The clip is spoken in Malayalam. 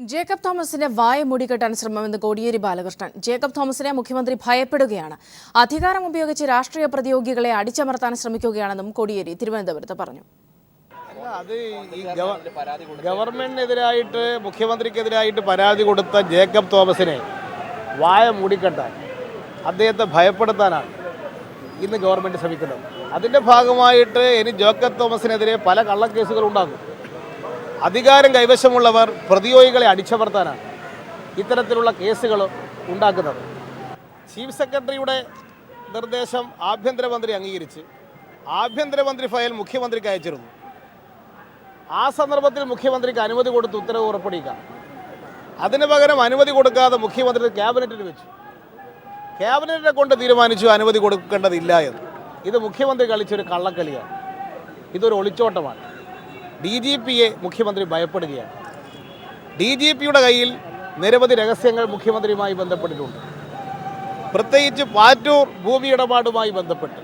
ജേക്കബ് തോമസിന്റെ വായ മൂടിക്കെട്ടാൻ ശ്രമമെന്ന് കോടിയേരി ബാലകൃഷ്ണൻ. ജേക്കബ് തോമസിനെ മുഖ്യമന്ത്രി ഭയപ്പെടുകയാണ്. അധികാരം ഉപയോഗിച്ച് രാഷ്ട്രീയ പ്രതിയോഗികളെ അടിച്ചമർത്താൻ ശ്രമിക്കുകയാണെന്നും കോടിയേരി തിരുവനന്തപുരത്ത് പറഞ്ഞു. അത് ഈ ഗവൺമെന്റിനെതിരായിട്ട് മുഖ്യമന്ത്രിക്കെതിരായിട്ട് പരാതി കൊടുത്ത ജേക്കബ് തോമസിനെ വായ മൂടിക്കെട്ടാൻ, അദ്ദേഹത്തെ ഭയപ്പെടുത്താനാണ് ഇന്ന് ഗവൺമെന്റ് ശ്രമിക്കുന്നത്. അതിൻ്റെ ഭാഗമായിട്ട് ഇനി ജേക്കബ് തോമസിനെതിരെ പല കള്ളക്കേസുകൾ ഉണ്ടാകും. അധികാരം കൈവശമുള്ളവർ പ്രതിയോഗികളെ അടിച്ചമർത്താനാണ് ഇത്തരത്തിലുള്ള കേസുകൾ ഉണ്ടാക്കുന്നത്. ചീഫ് സെക്രട്ടറിയുടെ നിർദ്ദേശം ആഭ്യന്തരമന്ത്രി അംഗീകരിച്ച് ആഭ്യന്തരമന്ത്രി ഫയൽ മുഖ്യമന്ത്രിക്ക് അയച്ചിരുന്നു. ആ സന്ദർഭത്തിൽ മുഖ്യമന്ത്രിക്ക് അനുമതി കൊടുത്ത് ഉത്തരവ് പുറപ്പെടുവിക്കുക. അതിന് പകരം അനുമതി കൊടുക്കാതെ മുഖ്യമന്ത്രി ക്യാബിനറ്റിൽ വെച്ചു. ക്യാബിനറ്റിനെ കൊണ്ട് തീരുമാനിച്ചു അനുമതി കൊടുക്കേണ്ടതില്ല എന്ന്. ഇത് മുഖ്യമന്ത്രി കളിച്ചൊരു കള്ളക്കളിയാണ്. ഇതൊരു ഒളിച്ചോട്ടമാണ്. DGPയെ മുഖ്യമന്ത്രി ഭയപ്പെടുകയാണ്. DGPയുടെ കയ്യിൽ നിരവധി രഹസ്യങ്ങൾ മുഖ്യമന്ത്രിയുമായി ബന്ധപ്പെട്ടിട്ടുണ്ട്. പ്രത്യേകിച്ച് പാറ്റൂർ ഭൂമി ഇടപാടുമായി ബന്ധപ്പെട്ട്